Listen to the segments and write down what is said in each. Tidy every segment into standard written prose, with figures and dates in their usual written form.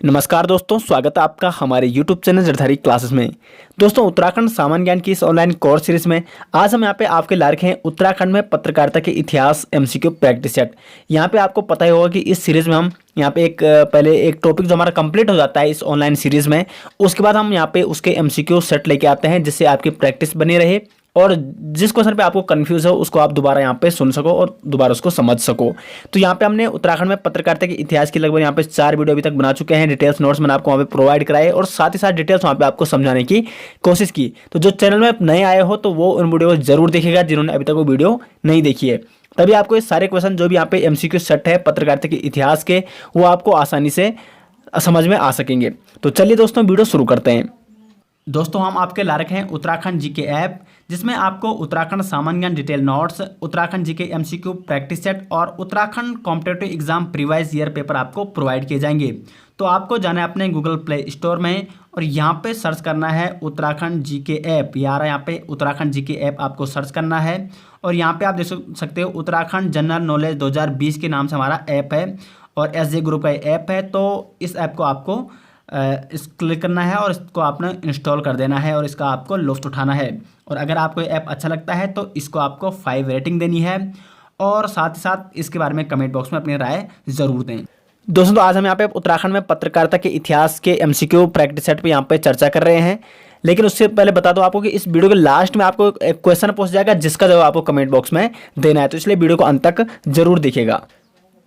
नमस्कार दोस्तों, स्वागत है आपका हमारे YouTube चैनल जड़धारी क्लासेस में। दोस्तों, उत्तराखंड सामान्य ज्ञान की इस ऑनलाइन कोर्स सीरीज में आज हम यहाँ पे आपके ला रखे हैं उत्तराखंड में पत्रकारिता के इतिहास MCQ प्रैक्टिस सेट। यहाँ पे आपको पता ही होगा कि इस सीरीज में हम यहाँ पे पहले एक टॉपिक जो हमारा कंप्लीट हो जाता है इस ऑनलाइन सीरीज में, उसके बाद हम यहाँ पे उसके MCQ सेट लेके आते हैं जिससे आपकी प्रैक्टिस बनी रहे और जिस क्वेश्चन पे आपको कंफ्यूज हो उसको आप दोबारा यहाँ पे सुन सको और दोबारा उसको समझ सको। तो यहाँ पे हमने उत्तराखंड में पत्रकारिता के इतिहास की लगभग यहाँ पे 4 वीडियो अभी तक बना चुके हैं। डिटेल्स नोट्स मैंने आपको वहाँ पे प्रोवाइड कराए और साथ ही साथ डिटेल्स वहाँ पे आपको समझाने की कोशिश की। तो जो चैनल में नए आए हो तो वो उन वीडियो को जरूर देखेगा जिन्होंने अभी तक वो वीडियो नहीं देखी है, तभी आपको ये सारे क्वेश्चन जो भी यहाँ पे MCQ सेट है पत्रकारिता के इतिहास के वो आपको आसानी से समझ में आ सकेंगे। तो चलिए दोस्तों, वीडियो शुरू करते हैं। दोस्तों, हम आपके ला रखे हैं उत्तराखंड जीके ऐप, जिसमें आपको उत्तराखंड सामान्य ज्ञान detail notes, Uttarakhand GK MCQ practice set और Uttarakhand competitive exam previous year paper आपको प्रोवाइड किए जाएंगे। तो आपको जाना है अपने गूगल प्ले स्टोर में और यहाँ पे सर्च करना है उत्तराखंड जीके ऐप। यहाँ पे उत्तराखंड जीके ऐप आपको सर्च करना है और यहाँ पे आप देख सकते हो उत्तराखंड जनरल नॉलेज 2020 के नाम से हमारा ऐप है और SJ ग्रुप का ऐप है। तो इस ऐप को आपको इस क्लिक करना है और इसको आपने इंस्टॉल कर देना है और इसका आपको लुत्फ़ उठाना है। और अगर आपको ये ऐप अच्छा लगता है तो इसको आपको 5 रेटिंग देनी है और साथ ही साथ इसके बारे में कमेंट बॉक्स में अपनी राय ज़रूर दें। दोस्तों, तो आज हम यहाँ पे उत्तराखंड में पत्रकारिता के इतिहास के MCQ प्रैक्टिस सेट पे यहाँ पे चर्चा कर रहे हैं, लेकिन उससे पहले बता दो आपको कि इस वीडियो के लास्ट में आपको एक क्वेश्चन पूछ जाएगा जिसका जवाब आपको कमेंट बॉक्स में देना है, तो इसलिए वीडियो को अंत तक जरूर देखिएगा।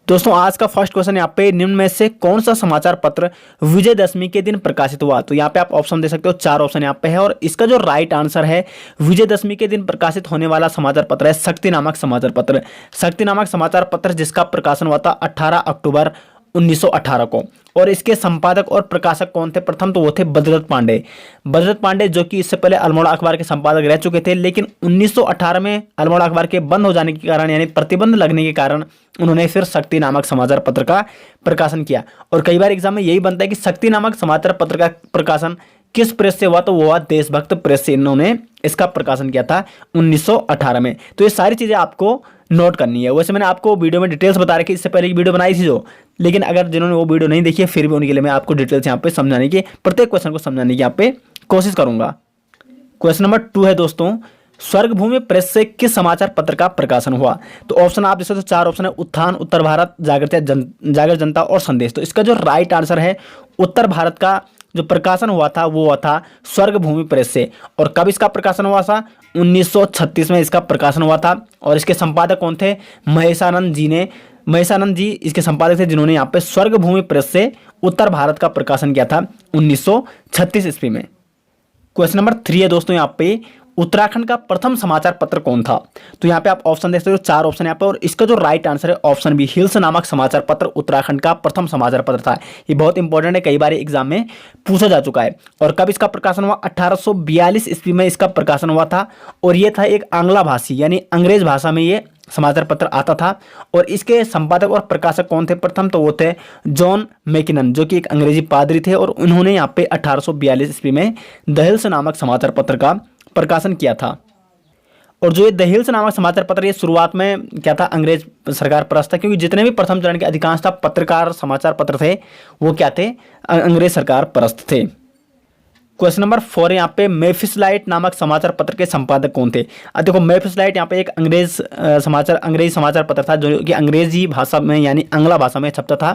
दोस्तों, आज का फर्स्ट क्वेश्चन यहाँ पे निम्न में से कौन सा समाचार पत्र विजयदशमी के दिन प्रकाशित हुआ? तो यहाँ पे आप ऑप्शन दे सकते हो, 4 ऑप्शन यहाँ पे है और इसका जो राइट आंसर है विजयदशमी के दिन प्रकाशित होने वाला समाचार पत्र है शक्ति नामक समाचार पत्र। शक्ति नामक समाचार पत्र जिसका प्रकाशन हुआ था 18 अक्टूबर 1918 को। और इसके संपादक और प्रकाशक कौन थे? प्रथम तो वो थे बद्रदत्त पांडे। बद्रदत्त पांडे जो कि इससे पहले अल्मोड़ा अखबार के संपादक रह चुके थे, लेकिन 1918 में अल्मोड़ा अखबार के बंद हो जाने के कारण यानी प्रतिबंध लगने के कारण उन्होंने फिर शक्ति नामक समाचार पत्र का प्रकाशन किया। और कई बार एग्जाम में यही बनता है कि शक्ति नामक समाचार पत्र का प्रकाशन किस प्रेस से हुआ? तो वो हुआ देशभक्त प्रेस से। इन्होंने इसका प्रकाशन किया था 1918 में। तो ये सारी चीज़ें आपको नोट करनी है। वैसे मैंने आपको वीडियो में डिटेल्स बता रखी, इससे पहले एक वीडियो बनाई थी जो, लेकिन अगर जिन्होंने वो वीडियो नहीं देखी है फिर भी उनके लिए मैं आपको डिटेल्स यहाँ पे समझाने की, प्रत्येक क्वेश्चन को समझाने की यहाँ पे कोशिश करूंगा। क्वेश्चन नंबर 2 है दोस्तों, स्वर्गभूमि प्रेस से किस समाचार पत्र का प्रकाशन हुआ? तो ऑप्शन आप जैसे तो 4 ऑप्शन है, उत्थान, उत्तर भारत, जागृत जनता और संदेश। तो इसका जो राइट आंसर है उत्तर भारत का जो प्रकाशन हुआ था वो हुआ था स्वर्गभूमि प्रेस से। और कब इसका प्रकाशन हुआ था? 1936 में इसका प्रकाशन हुआ था। और इसके संपादक कौन थे? महेशानंद जी इसके संपादक थे जिन्होंने यहाँ पे स्वर्गभूमि प्रेस से उत्तर भारत का प्रकाशन किया था 1936 ईस्वी में। क्वेश्चन नंबर 3 है दोस्तों, यहाँ पे उत्तराखंड का प्रथम समाचार पत्र कौन था? तो यहाँ पे आप ऑप्शन देख सकते हो, 4 ऑप्शन यहाँ पे और इसका जो राइट आंसर है ऑप्शन बी, हिल्स नामक समाचार पत्र उत्तराखंड का प्रथम समाचार पत्र था। ये बहुत इंपॉर्टेंट है, कई बार एग्जाम में पूछा जा चुका है। और कब इसका प्रकाशन हुआ? 1842 ईस्वी में इसका प्रकाशन हुआ था और ये था एक आंग्ला भाषी यानी अंग्रेज भाषा में ये समाचार पत्र आता था। और इसके संपादक और प्रकाशक कौन थे? प्रथम तो वो थे जॉन मैकिनन जो कि एक अंग्रेजी पादरी थे और उन्होंने यहाँ पे 1842 ईस्वी में द हिल्स नामक समाचार पत्र का प्रकाशन किया था। और जो ये द हिल्स नामक समाचार पत्र ये शुरुआत में क्या था? अंग्रेज सरकार परस्त था, क्योंकि जितने भी प्रथम चरण के अधिकांश पत्रकार समाचार पत्र थे वो क्या थे? अंग्रेज सरकार परस्त थे। क्वेश्चन नंबर 4 यहाँ पे मेफिसलाइट नामक समाचार पत्र के संपादक कौन थे? देखो, मेफिसलाइट यहाँ पे एक अंग्रेजी समाचार पत्र था जो कि अंग्रेजी भाषा में यानी आंग्ला भाषा में छपता था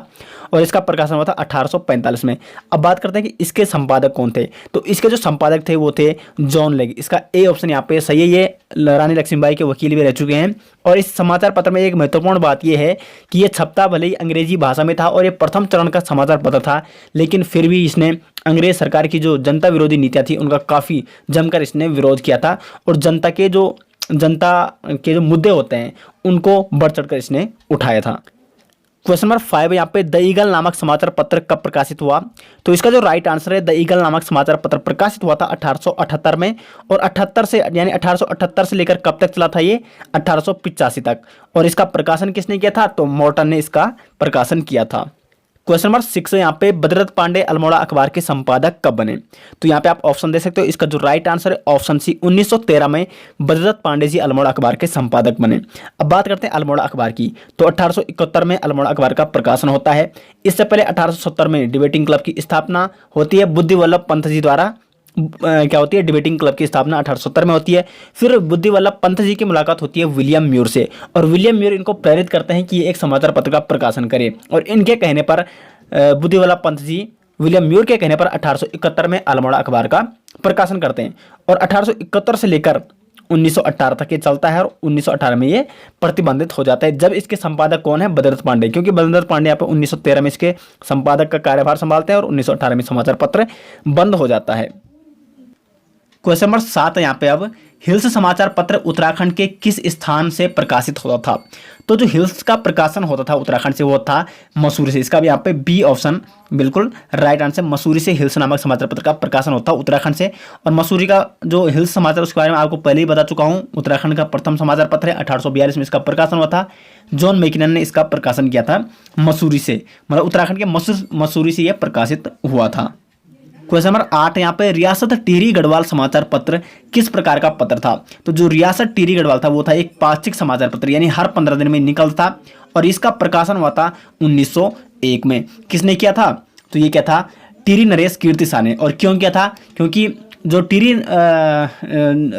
और इसका प्रकाशन हुआ था 1845 में। अब बात करते हैं कि इसके संपादक कौन थे। तो इसके जो संपादक थे वो थे जॉन लेग। इसका ए ऑप्शन यहाँ पे सही है। ये रानी लक्ष्मीबाई के वकील भी रह चुके हैं। और इस समाचार पत्र में एक महत्वपूर्ण बात यह है कि ये छपता भले ही अंग्रेजी भाषा में था और ये प्रथम चरण का समाचार पत्र था, लेकिन फिर भी इसने अंग्रेज सरकार की जो जनता विरोधी नीतियाँ थी उनका काफ़ी जमकर इसने विरोध किया था और जनता के जो मुद्दे होते हैं उनको बढ़ चढ़कर इसने उठाया था। क्वेश्चन नंबर 5 यहाँ पे द ईगल नामक समाचार पत्र कब प्रकाशित हुआ? तो इसका जो राइट आंसर है द ईगल नामक समाचार पत्र प्रकाशित हुआ था 1878 में और 1878 से लेकर कब तक चला था? ये 1885 तक। और इसका प्रकाशन किसने किया था? तो मॉर्टन ने इसका प्रकाशन किया था। क्वेश्चन नंबर 6 है यहाँ पे, भद्रत पांडे अल्मोड़ा अखबार के संपादक कब बने? तो यहाँ पे आप ऑप्शन दे सकते हो। इसका जो राइट आंसर है ऑप्शन सी, 1913 में भद्रत पांडे जी अल्मोड़ा अखबार के संपादक बने। अब बात करते हैं अल्मोड़ा अखबार की, तो 1871 में अल्मोड़ा अखबार का प्रकाशन होता है। इससे पहले 1870 में डिबेटिंग क्लब की स्थापना होती है बुद्धि वल्लभ पंत जी द्वारा। क्या होती है? डिबेटिंग क्लब की स्थापना 1870 में होती है। फिर बुद्धि वल्लभ पंत जी की मुलाकात होती है विलियम म्यूर से, और विलियम म्यूर इनको प्रेरित करते हैं कि ये एक समाचार पत्र का प्रकाशन करें, और इनके कहने पर बुद्धि वल्लभ पंत जी विलियम म्यूर के कहने पर 1871 में अल्मोड़ा अखबार का प्रकाशन करते हैं, और 1871 से लेकर 1918 तक ये चलता है, और 1918 में ये प्रतिबंधित हो जाता है। जब इसके संपादक कौन है? भद्रत पांडे, क्योंकि भद्रत पांडे यहाँ पे 1913 में इसके संपादक का कार्यभार संभालते हैं, और 1918 में समाचार पत्र बंद हो जाता है। क्वेश्चन नंबर 7 है यहाँ पे, अब हिल्स समाचार पत्र उत्तराखंड के किस स्थान से प्रकाशित होता था? तो जो हिल्स का प्रकाशन होता था उत्तराखंड से वो था मसूरी से। इसका भी यहाँ पे बी ऑप्शन बिल्कुल राइट आंसर। मसूरी से हिल्स नामक समाचार पत्र का प्रकाशन होता है उत्तराखंड से। और मसूरी का जो हिल्स समाचार उसके बारे में आपको पहले ही बता चुका हूँ। उत्तराखंड का प्रथम समाचार पत्र है, 1842 में इसका प्रकाशन हुआ था। जॉन मैकिनन ने इसका प्रकाशन किया था मसूरी से, मतलब उत्तराखंड के मसूरी से यह प्रकाशित हुआ था। क्वेश्चन नंबर 8 यहाँ पे, रियासत टिहरी गढ़वाल समाचार पत्र किस प्रकार का पत्र था? तो जो रियासत टिहरी गढ़वाल था वो था एक पाक्षिक समाचार पत्र, यानी हर 15 दिन में निकलता, और इसका प्रकाशन हुआ था 1901 में। किसने किया था? तो ये क्या था? टिहरी नरेश कीर्ति शाह ने। और क्यों किया था? क्योंकि जो टिहरी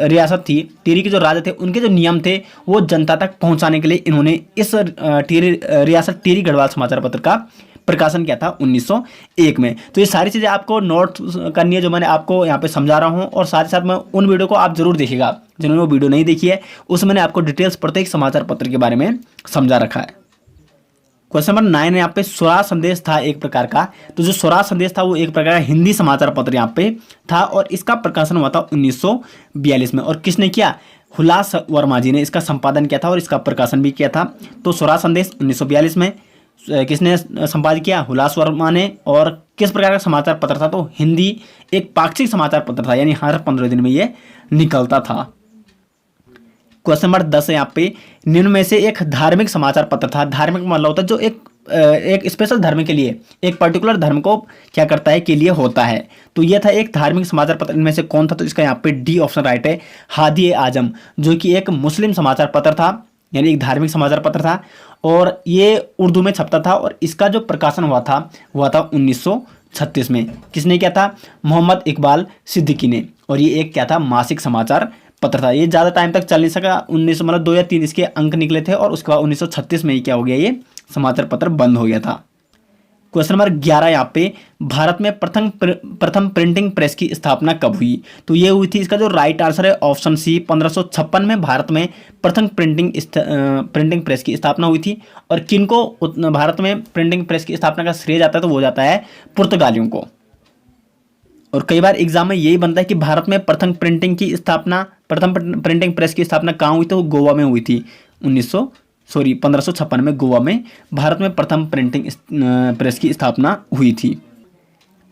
रियासत थी, टिहरी के जो राजा थे, उनके जो नियम थे वो जनता तक पहुंचाने के लिए इन्होंने इस रियासत टिहरी गढ़वाल समाचार पत्र का प्रकाशन किया था 1901 में। तो ये सारी चीज़ें आपको नोट करनी है जो मैंने आपको यहाँ पे समझा रहा हूँ, और साथ ही साथ मैं उन वीडियो को आप जरूर देखिएगा जिन्होंने वो वीडियो नहीं देखी है, उसमें मैंने आपको डिटेल्स प्रत्येक समाचार पत्र के बारे में समझा रखा है। क्वेश्चन नंबर 9 यहाँ पे, स्वराज संदेश था एक प्रकार का। तो जो स्वराज संदेश था वो एक प्रकार का हिंदी समाचार पत्र यहाँ पे था, और इसका प्रकाशन हुआ था 1942 में। और किसने किया? हुलास वर्मा जी ने इसका संपादन किया था और इसका प्रकाशन भी किया था। तो स्वराज संदेश 1942 में किसने संपादित किया? हुलास वर्मा ने। और किस प्रकार का समाचार पत्र था? तो हिंदी एक पाक्षिक समाचार पत्र था, यानी हर 15 दिन में ये निकलता था। क्वेश्चन नंबर 10 है यहाँ पे, निम्न में से एक धार्मिक समाचार पत्र था। धार्मिक मतलब होता है जो एक स्पेशल धर्म के लिए, एक पर्टिकुलर धर्म को क्या करता है के लिए होता है। तो यह था एक धार्मिक समाचार पत्र। इनमें से कौन था? तो इसका यहाँ पे डी ऑप्शन राइट है, हादी ए आजम, जो कि एक मुस्लिम समाचार पत्र था, यानी एक धार्मिक समाचार पत्र था, और ये उर्दू में छपता था, और इसका जो प्रकाशन हुआ था 1936 में। किसने किया था? मोहम्मद इकबाल सिद्दीकी ने। और ये एक क्या था? मासिक समाचार पत्र था। ये ज़्यादा टाइम तक चल नहीं सका, 19 मतलब 2 या 3 इसके अंक निकले थे, और उसके बाद 1936 में ही क्या हो गया? ये समाचार पत्र बंद हो गया था। क्वेश्चन नंबर 11 यहाँ पे, भारत में प्रथम प्रिंटिंग प्रेस की स्थापना कब हुई? तो ये हुई थी, इसका जो राइट आंसर है ऑप्शन सी, 1556 में भारत में प्रथम प्रिंटिंग प्रेस की स्थापना हुई थी। और किनको भारत में प्रिंटिंग प्रेस की स्थापना का श्रेय जाता है? तो वो जाता है पुर्तगालियों को। और कई बार एग्जाम में यही बनता है कि भारत में प्रथम प्रिंटिंग प्रेस की स्थापना कहाँ हुई? तो गोवा में हुई थी। 1556 में गोवा में भारत में प्रथम प्रिंटिंग प्रेस की स्थापना हुई थी।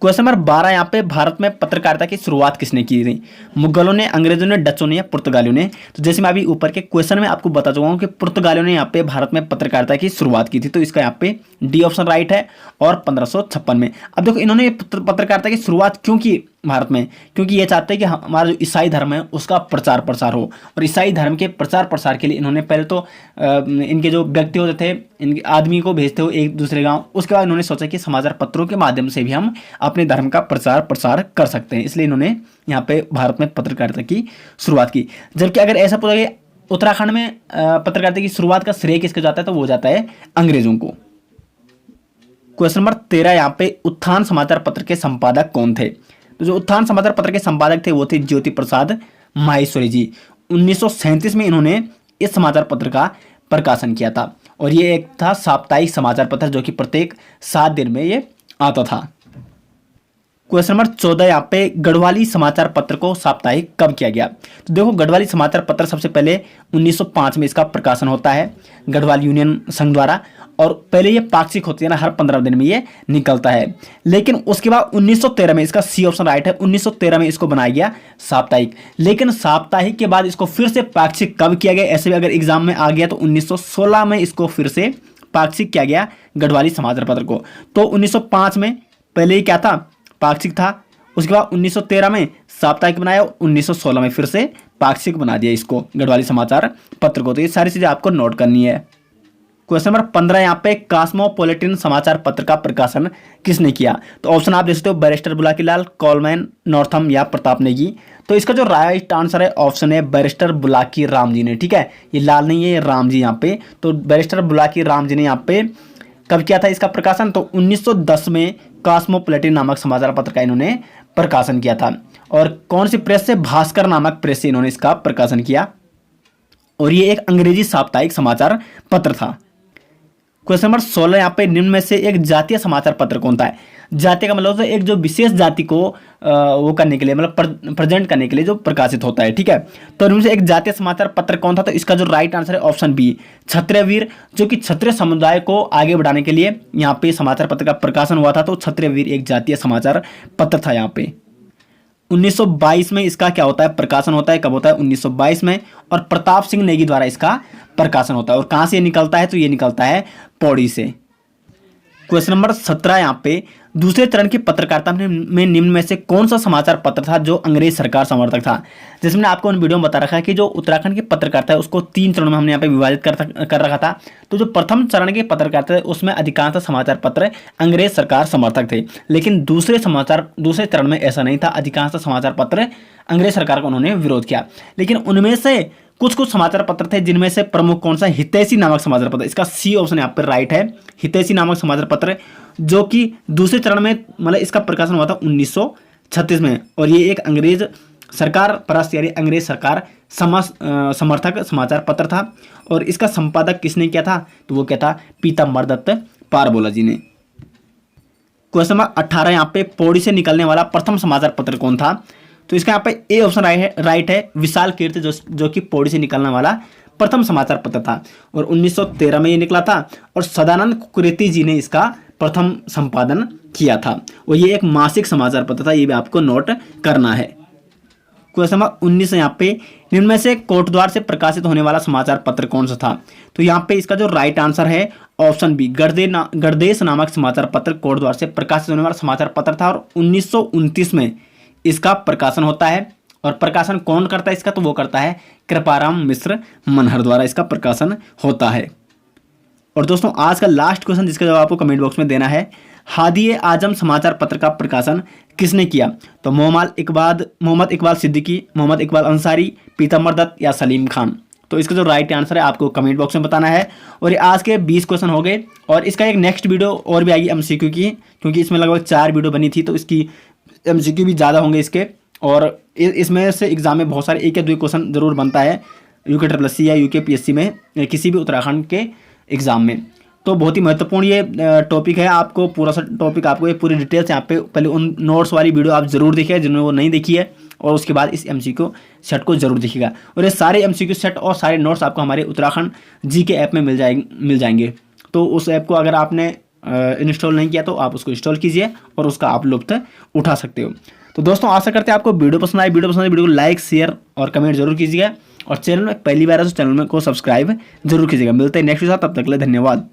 क्वेश्चन नंबर 12 यहाँ पे, भारत में पत्रकारिता की शुरुआत किसने की थी? मुगलों ने, अंग्रेजों ने, डचों ने या पुर्तगालियों ने? तो जैसे मैं अभी ऊपर के क्वेश्चन में आपको बता चुका हूँ कि पुर्तगालियों ने यहाँ पे भारत में पत्रकारिता की शुरुआत की थी। तो इसका यहाँ पे डी ऑप्शन राइट है, और 1556 में। अब देखो इन्होंने पत्रकारिता की शुरुआत क्यों की भारत में? क्योंकि ये चाहते हैं कि हमारा जो ईसाई धर्म है उसका प्रचार प्रसार हो, और ईसाई धर्म के प्रचार प्रसार के लिए इन्होंने पहले तो इनके जो व्यक्ति होते थे, इनके आदमी को भेजते हो एक दूसरे गांव। उसके बाद इन्होंने सोचा कि समाचार पत्रों के माध्यम से भी हम अपने धर्म का प्रचार प्रसार कर सकते हैं, इसलिए इन्होंने यहाँ पे भारत में पत्रकारिता की शुरुआत की। जबकि अगर ऐसा पूछा कि उत्तराखंड में पत्रकारिता की शुरुआत का श्रेय किसको जाता है? तो वो जाता है अंग्रेजों को। क्वेश्चन नंबर 13 यहाँ पे, उत्थान समाचार पत्र के संपादक कौन थे? तो जो उत्थान समाचार पत्र के संपादक थे वो थे ज्योति प्रसाद माहेश्वरी जी। 1937 में इन्होंने इस समाचार पत्र का प्रकाशन किया था, और ये एक था साप्ताहिक समाचार पत्र जो कि प्रत्येक 7 दिन में ये आता था। क्वेश्चन नंबर 14 यहाँ पे, गढ़वाली समाचार पत्र को साप्ताहिक कब किया गया? तो देखो गढ़वाली समाचार पत्र सबसे पहले 1905 में इसका प्रकाशन होता है गढ़वाल यूनियन संघ द्वारा, और पहले ये पाक्षिक होती है ना, हर 15 दिन में ये निकलता है। लेकिन उसके बाद 1913 में, इसका सी ऑप्शन राइट है, 1913 में इसको बनाया गया साप्ताहिक। लेकिन साप्ताहिक के बाद इसको फिर से पाक्षिक कब किया गया? ऐसे भी अगर एग्जाम में आ गया तो 1916 में इसको फिर से पाक्षिक किया गया गढ़वाली समाचार पत्र को। तो 1905 में पहले ही क्या था, पाक्षिक था, उसके बाद 1913 में साप्ताहिक बनाया, 1916 में फिर से पाक्षिक बना दिया इसको गढ़वाली समाचार पत्र को। तो ये सारी चीजें आपको नोट करनी है। क्वेश्चन नंबर 15 यहाँ पे कॉस्मोपॉलिटन समाचार पत्र का प्रकाशन किसने किया? तो ऑप्शन आप देख सकते हो, बैरिस्टर बुलाकीलाल, कोलमैन, नॉर्थम या प्रताप नेगी। तो इसका जो राइट आंसर है ऑप्शन है बैरिस्टर बुलाकी राम जी ने। ठीक है, ये लाल नहीं है, ये राम जी यहाँ पे। तो बैरिस्टर बुलाकी राम जी ने यहाँ पे कब किया था इसका प्रकाशन? तो 1910 में कॉस्मोपॉलिटन नामक समाचार पत्र का इन्होंने प्रकाशन किया था। और कौन सी प्रेस से? भास्कर नामक प्रेस से इन्होंने इसका प्रकाशन किया, और ये एक अंग्रेजी साप्ताहिक समाचार पत्र था। क्वेश्चन नंबर 16 यहाँ पे निम्न में से एक जातीय समाचार पत्र कौन था? जातीय का मतलब एक जो विशेष जाति को वो करने के लिए, मतलब प्रेजेंट करने के लिए जो प्रकाशित होता है। ठीक है, तो इनमें से एक जातीय समाचार पत्र कौन था? तो इसका जो राइट आंसर है ऑप्शन बी, क्षत्रिय वीर, जो कि क्षत्रिय समुदाय को आगे बढ़ाने के लिए यहाँ पे समाचार पत्र का प्रकाशन हुआ था। तो क्षत्रिय वीर एक जातीय समाचार पत्र था यहाँ पे। 1922 में इसका क्या होता है? प्रकाशन होता है। कब होता है? 1922 में, और प्रताप सिंह नेगी द्वारा इसका प्रकाशन होता है। और कहां से ये निकलता है? तो ये निकलता है पौड़ी से। क्वेश्चन नंबर 17 यहाँ पे दूसरे चरण की पत्रकारिता में निम्न में से कौन सा समाचार पत्र था जो अंग्रेज सरकार समर्थक था? जिसमें आपको उन वीडियो में बता रखा है कि जो उत्तराखंड की पत्रकारिता है उसको 3 चरणों में हमने यहाँ पे विभाजित कर रखा था। तो जो प्रथम चरण की पत्रकारिता है उसमें अधिकांश समाचार पत्र अंग्रेज सरकार समर्थक थे, लेकिन दूसरे चरण में ऐसा नहीं था। अधिकांश समाचार पत्र अंग्रेज सरकार का उन्होंने विरोध किया, लेकिन उनमें से कुछ समाचार पत्र थे जिनमें से प्रमुख कौन सा? हितैषी नामक समाचार पत्र। इसका सी ऑप्शन यहाँ पर राइट है, हितैषी नामक समाचार पत्र, जो कि दूसरे चरण में, मतलब इसका प्रकाशन हुआ था 1936 में। और ये एक अंग्रेज सरकार परस्त यानी अंग्रेज सरकार समर्थक समाचार पत्र था। और इसका संपादक किसने किया था? तो वो क्या था? पीताम्बर दत्त पारबोला जी ने। क्वेश्चन नंबर 18 यहाँ पे पौड़ी से निकलने वाला प्रथम समाचार पत्र कौन था? तो इसका यहाँ पे ए ऑप्शन राइट है, विशाल कीर्ति, जो कि पौड़ी से निकलने वाला प्रथम समाचार पत्र था। और 1913 में ये निकला था, और सदानंद कुरेती जी ने इसका प्रथम संपादन किया था। और ये एक मासिक समाचार पत्र था, ये भी आपको नोट करना है। क्वेश्चन नंबर 19 यहाँ पे निम्न में से कोटद्वार से प्रकाशित होने वाला समाचार पत्र कौन सा था? तो यहाँ पे इसका जो राइट आंसर है ऑप्शन बी, गणदेश नामक समाचार पत्र कोटद्वार से प्रकाशित होने वाला समाचार पत्र था। और 1929 में इसका प्रकाशन होता है। और प्रकाशन कौन करता है इसका? तो वो करता है कृपाराम मिश्र मनहर द्वारा इसका प्रकाशन होता है। और दोस्तों आज का लास्ट क्वेश्चन जिसका जवाब आपको कमेंट बॉक्स में देना है, हादिए आजम समाचार पत्र का प्रकाशन किसने किया? तो मोहम्मद इकबाल सिद्दीकी, मोहम्मद इकबाल अंसारी, पीताम्बर दत्त या सलीम खान। तो इसका जो राइट आंसर है आपको कमेंट बॉक्स में बताना है। और ये आज के 20 क्वेश्चन हो गए, और इसका एक नेक्स्ट वीडियो और भी आएगी एमसीक्यू की, क्योंकि इसमें लगभग 4 वीडियो बनी थी, तो इसकी एमसीक्यू भी ज़्यादा होंगे इसके। और इसमें से एग्जाम में बहुत सारे 1 या 2 क्वेश्चन जरूर बनता है UKSSC या UKPSC में, किसी भी उत्तराखंड के एग्जाम में। तो बहुत ही महत्वपूर्ण ये टॉपिक है। आपको पूरा सा टॉपिक, आपको ये पूरी डिटेल्स यहाँ पे पहले उन नोट्स वाली वीडियो आप जरूर देखिए जिन्होंने वो नहीं देखी है, और उसके बाद इस MCQ सेट को जरूर देखिएगा। और ये सारे MCQ सेट और सारे नोट्स आपको हमारे उत्तराखंड GK ऐप में मिल जाएंगे। तो उस ऐप को अगर आपने इंस्टॉल नहीं किया तो आप उसको इंस्टॉल कीजिए और उसका आप लुत्फ उठा सकते हो। तो दोस्तों आशा करते हैं आपको वीडियो पसंद आई। वीडियो को लाइक, शेयर और कमेंट जरूर कीजिएगा, और चैनल में पहली बार है तो चैनल में को सब्सक्राइब जरूर कीजिएगा। मिलते हैं नेक्स्ट के साथ, तब तक के लिए धन्यवाद।